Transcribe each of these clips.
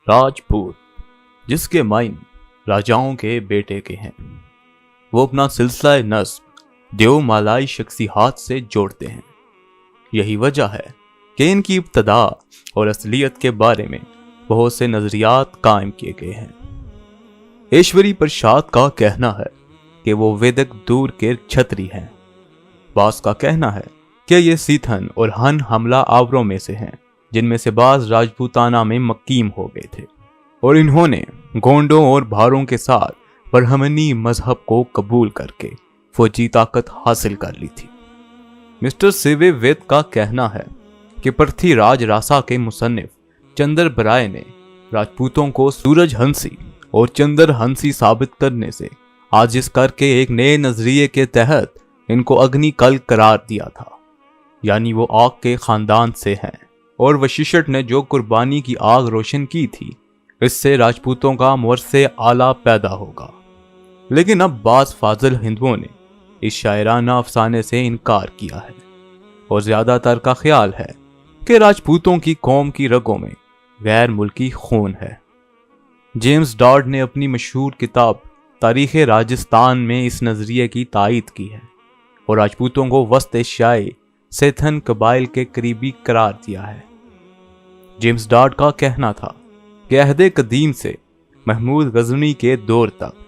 راجپوت، جس کے معنی راجاؤں کے بیٹے کے ہیں، وہ اپنا سلسلہ نسب دیو مالائی شخصیات سے جوڑتے ہیں۔ یہی وجہ ہے کہ ان کی ابتدا اور اصلیت کے بارے میں بہت سے نظریات قائم کیے گئے ہیں۔ ایشوری پرساد کا کہنا ہے کہ وہ ویدک دور کے چھتری ہیں۔ بعض کا کہنا ہے کہ یہ سیتھن اور ہن حملہ آوروں میں سے ہیں، جن میں سے بعض راجپوتانہ میں مقیم ہو گئے تھے اور انہوں نے گونڈوں اور بھاروں کے ساتھ برہمنی مذہب کو قبول کر کے فوجی طاقت حاصل کر لی تھی۔ مسٹر سیوے وید کا کہنا ہے کہ پرتھی راج راسا کے مصنف چندر برائے نے راجپوتوں کو سورج ہنسی اور چندر ہنسی ثابت کرنے سے عاجز کر کے ایک نئے نظریے کے تحت ان کو اگنی کل قرار دیا تھا، یعنی وہ آگ کے خاندان سے ہیں، اور وششٹھ نے جو قربانی کی آگ روشن کی تھی اس سے راجپوتوں کا مورث اعلیٰ پیدا ہوگا۔ لیکن اب بعض فاضل ہندوؤں نے اس شاعرانہ افسانے سے انکار کیا ہے، اور زیادہ تر کا خیال ہے کہ راجپوتوں کی قوم کی رگوں میں غیر ملکی خون ہے۔ جیمز ڈارڈ نے اپنی مشہور کتاب تاریخ راجستھان میں اس نظریے کی تائید کی ہے اور راجپوتوں کو وسط ایشیائی سیتھن قبائل کے قریبی قرار دیا ہے۔ جیمز ڈارڈ کا کہنا تھا کہ عہد قدیم سے محمود غزنوی کے دور تک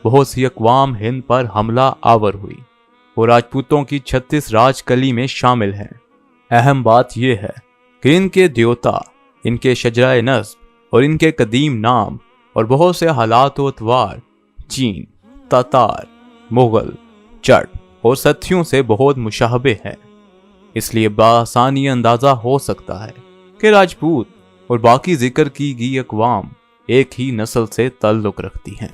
بہت سی اقوام ہند پر حملہ آور ہوئی اور راجپوتوں کی 36 راج کلی میں شامل ہیں۔ اہم بات یہ ہے کہ ان کے دیوتا، ان کے شجرہ نسب اور ان کے قدیم نام اور بہت سے حالات و اتوار چین، تاتار، مغل، چٹ اور ستھیوں سے بہت مشابہ ہیں۔ اس لیے بآسانی اندازہ ہو سکتا ہے کہ راجپوت اور باقی ذکر کی گئی اقوام ایک ہی نسل سے تعلق رکھتی ہیں۔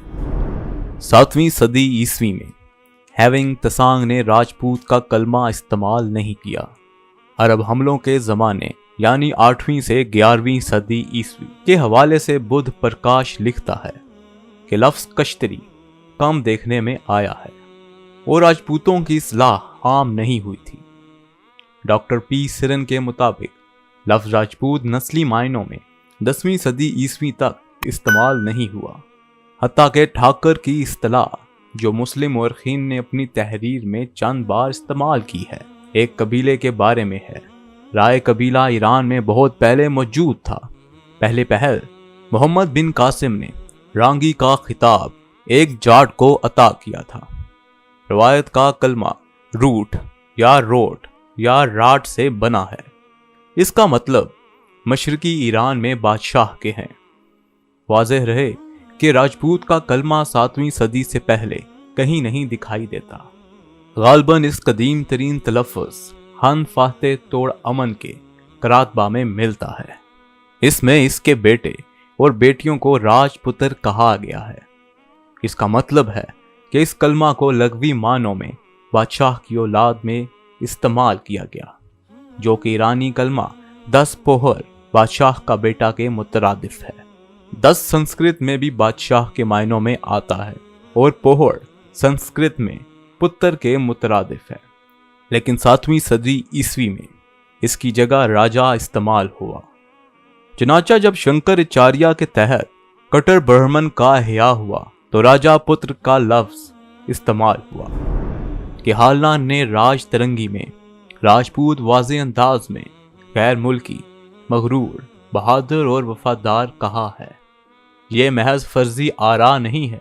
7ویں صدی عیسوی میں ہیونگ تسانگ نے راجپوت کا کلمہ استعمال نہیں کیا۔ عرب حملوں کے زمانے یعنی 8ویں سے 11ویں صدی عیسوی کے حوالے سے بدھ پرکاش لکھتا ہے کہ لفظ کشتری کم دیکھنے میں آیا ہے اور راجپوتوں کی اصطلاح عام نہیں ہوئی تھی۔ ڈاکٹر پی سرن کے مطابق لفظ راجپوت نسلی معنوں میں 10ویں صدی عیسوی تک استعمال نہیں ہوا، حتیٰ کہ ٹھاکر کی اصطلاح جو مسلم مورخین نے اپنی تحریر میں چند بار استعمال کی ہے، ایک قبیلے کے بارے میں ہے۔ رائے قبیلہ ایران میں بہت پہلے موجود تھا۔ پہلے پہل محمد بن قاسم نے رانگی کا خطاب ایک جاٹ کو عطا کیا تھا۔ روایت کا کلمہ روٹ یا روٹ یا راٹ سے بنا ہے۔ اس کا مطلب مشرقی ایران میں بادشاہ کے ہیں۔ واضح رہے کہ راجپوت کا کلمہ 7ویں صدی سے پہلے کہیں نہیں دکھائی دیتا۔ غالباً اس قدیم ترین تلفظ ہن فاتح توڑ امن کے کراتبہ میں ملتا ہے۔ اس میں اس کے بیٹے اور بیٹیوں کو راج پتر کہا گیا ہے۔ اس کا مطلب ہے کہ اس کلمہ کو لغوی معنوں میں بادشاہ کی اولاد میں استعمال کیا گیا، جو کہ ایرانی کلمہ 10 پوہر بادشاہ کا بیٹا کے مترادف ہے۔ 10 سنسکرت میں بھی بادشاہ کے معنوں میں آتا ہے اور پوہر سنسکرت میں پتر کے مترادف ہے، لیکن 7ویں صدی عیسوی میں اس کی جگہ راجا استعمال ہوا۔ چنانچہ جب شنکراچاریہ کے تحت کٹر برہمن کا احیاء ہوا تو راجا پتر کا لفظ استعمال ہوا۔ کہ حالان نے راج ترنگی میں راجپوت واضح انداز میں غیر ملکی، مغرور، بہادر اور وفادار کہا ہے۔ یہ محض فرضی آراء نہیں ہے۔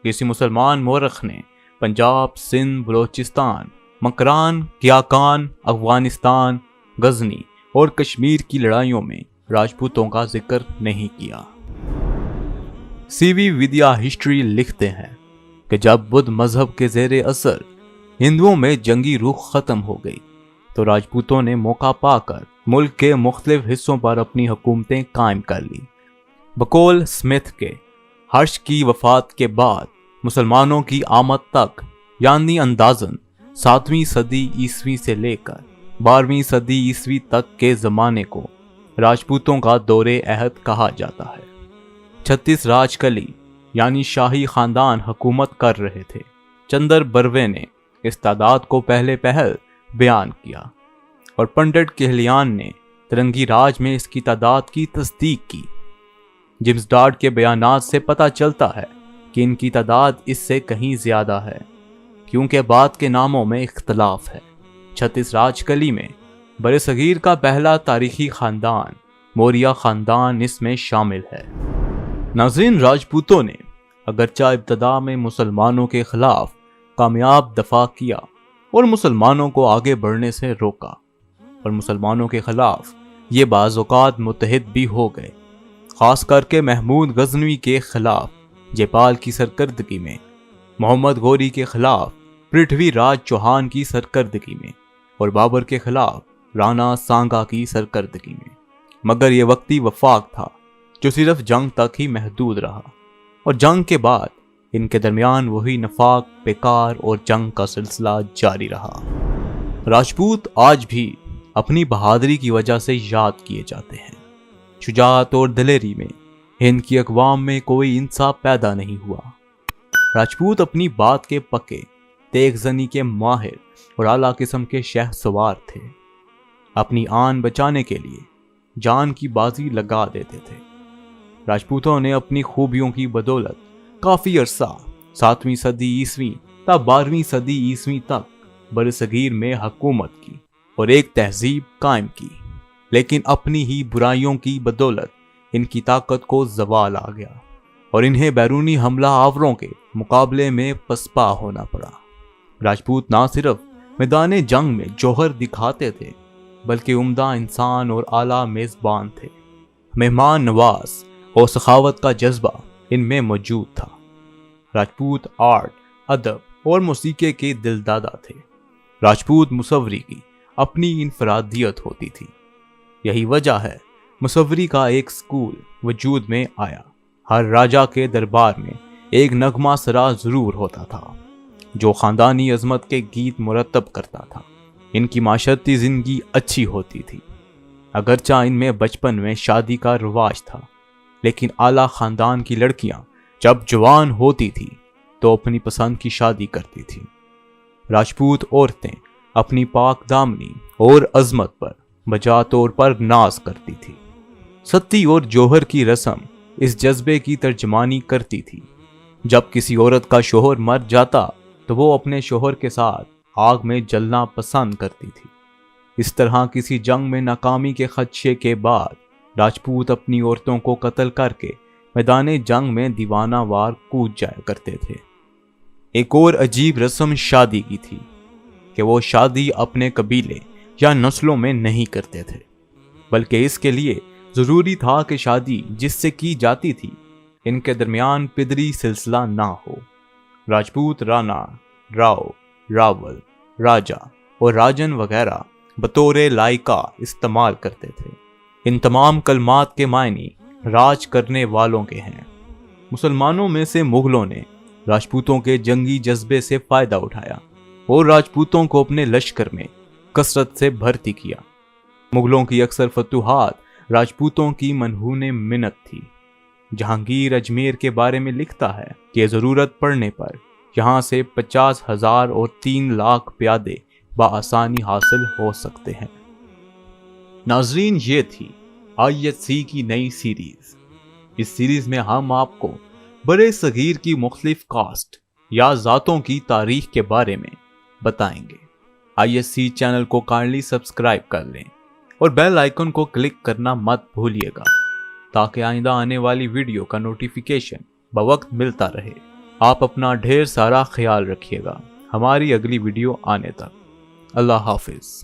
کسی مسلمان مورخ نے پنجاب، سندھ، بلوچستان، مکران، کیاکان، افغانستان، غزنی اور کشمیر کی لڑائیوں میں راجپوتوں کا ذکر نہیں کیا۔ سی وی ودیا ہسٹری لکھتے ہیں کہ جب بدھ مذہب کے زیر اثر ہندوؤں میں جنگی روح ختم ہو گئی تو راجپوتوں نے موقع پا کر ملک کے مختلف حصوں پر اپنی حکومتیں قائم کر لی۔ بقول سمتھ کے ہرش کی وفات کے بعد مسلمانوں کی آمد تک یعنی اندازاً 7ویں صدی عیسوی سے لے کر 12ویں صدی عیسوی تک کے زمانے کو راجپوتوں کا دور عہد کہا جاتا ہے۔ 36 راج کلی یعنی شاہی خاندان حکومت کر رہے تھے۔ چندر بروے نے اس تعداد کو پہلے پہل بیان کیا اور پنڈت کہلیان نے ترنگی راج میں اس کی تعداد کی تصدیق کی۔ جیمز ڈارٹ کے بیانات سے پتہ چلتا ہے کہ ان کی تعداد اس سے کہیں زیادہ ہے، کیونکہ بعد کے ناموں میں اختلاف ہے۔ چھتیس راج کلی میں برصغیر کا پہلا تاریخی خاندان موریہ خاندان اس میں شامل ہے۔ ناظرین، راجپوتوں نے اگرچہ ابتدا میں مسلمانوں کے خلاف کامیاب دفاع کیا اور مسلمانوں کو آگے بڑھنے سے روکا، اور مسلمانوں کے خلاف یہ بعض اوقات متحد بھی ہو گئے، خاص کر کے محمود غزنوی کے خلاف جیپال کی سرکردگی میں، محمد غوری کے خلاف پرتھوی راج چوہان کی سرکردگی میں، اور بابر کے خلاف رانا سانگا کی سرکردگی میں۔ مگر یہ وقتی وفاق تھا جو صرف جنگ تک ہی محدود رہا، اور جنگ کے بعد ان کے درمیان وہی نفاق، پیکار اور جنگ کا سلسلہ جاری رہا۔ راجپوت آج بھی اپنی بہادری کی وجہ سے یاد کیے جاتے ہیں۔ شجاعت اور دلیری میں ہند کی اقوام میں کوئی انصاف پیدا نہیں ہوا۔ راجپوت اپنی بات کے پکے، تیغ زنی کے ماہر اور اعلیٰ قسم کے شہ سوار تھے۔ اپنی آن بچانے کے لیے جان کی بازی لگا دیتے تھے۔ راجپوتوں نے اپنی خوبیوں کی بدولت کافی عرصہ 7ویں صدی عیسوی تا 12ویں صدی عیسوی تک برصغیر میں حکومت کی اور ایک تہذیب قائم کی، لیکن اپنی ہی برائیوں کی بدولت ان کی طاقت کو زوال آ گیا اور انہیں بیرونی حملہ آوروں کے مقابلے میں پسپا ہونا پڑا۔ راجپوت نہ صرف میدان جنگ میں جوہر دکھاتے تھے بلکہ عمدہ انسان اور اعلیٰ میزبان تھے۔ مہمان نواز اور سخاوت کا جذبہ ان میں موجود تھا۔ راجپوت آرٹ، ادب اور موسیقی کے دل دادا تھے۔ راجپوت مصوری کی اپنی انفرادیت ہوتی تھی۔ یہی وجہ ہے مصوری کا ایک سکول وجود میں آیا۔ ہر راجا کے دربار میں ایک نغمہ سرا ضرور ہوتا تھا جو خاندانی عظمت کے گیت مرتب کرتا تھا۔ ان کی معاشرتی زندگی اچھی ہوتی تھی، اگرچہ ان میں بچپن میں شادی کا رواج تھا، لیکن اعلیٰ خاندان کی لڑکیاں جب جوان ہوتی تھی تو اپنی پسند کی شادی کرتی تھی۔ راجپوت عورتیں اپنی پاک دامنی اور عظمت پر بجا طور پر ناز کرتی تھی۔ ستی اور جوہر کی رسم اس جذبے کی ترجمانی کرتی تھی۔ جب کسی عورت کا شوہر مر جاتا تو وہ اپنے شوہر کے ساتھ آگ میں جلنا پسند کرتی تھی۔ اس طرح کسی جنگ میں ناکامی کے خدشے کے بعد راجپوت اپنی عورتوں کو قتل کر کے میدان جنگ میں دیوانہ وار کود جایا کرتے تھے۔ ایک اور عجیب رسم شادی کی تھی کہ وہ شادی اپنے قبیلے یا نسلوں میں نہیں کرتے تھے، بلکہ اس کے لیے ضروری تھا کہ شادی جس سے کی جاتی تھی ان کے درمیان پدری سلسلہ نہ ہو۔ راجپوت رانا، راؤ، راول، راجا اور راجن وغیرہ بطور لائقہ استعمال کرتے تھے۔ ان تمام کلمات کے معنی راج کرنے والوں کے ہیں۔ مسلمانوں میں سے مغلوں نے راجپوتوں کے جنگی جذبے سے فائدہ اٹھایا اور راجپوتوں کو اپنے لشکر میں کثرت سے بھرتی کیا۔ مغلوں کی اکثر فتوحات راجپوتوں کی منہون منت تھی۔ جہانگیر اجمیر کے بارے میں لکھتا ہے کہ ضرورت پڑنے پر یہاں سے 50,000 اور 3 لاکھ پیادے بآسانی حاصل ہو سکتے ہیں۔ ناظرین، یہ تھی ISC کی نئی سیریز۔ اس سیریز میں ہم آپ کو برے صغیر کی مختلف کاسٹ یا ذاتوں کی تاریخ کے بارے میں بتائیں گے۔ ISC چینل کو کائنڈلی سبسکرائب کر لیں اور بیل آئیکن کو کلک کرنا مت بھولیے گا تاکہ آئندہ آنے والی ویڈیو کا نوٹیفیکیشن بوقت ملتا رہے۔ آپ اپنا ڈھیر سارا خیال رکھیے گا۔ ہماری اگلی ویڈیو آنے تک اللہ حافظ۔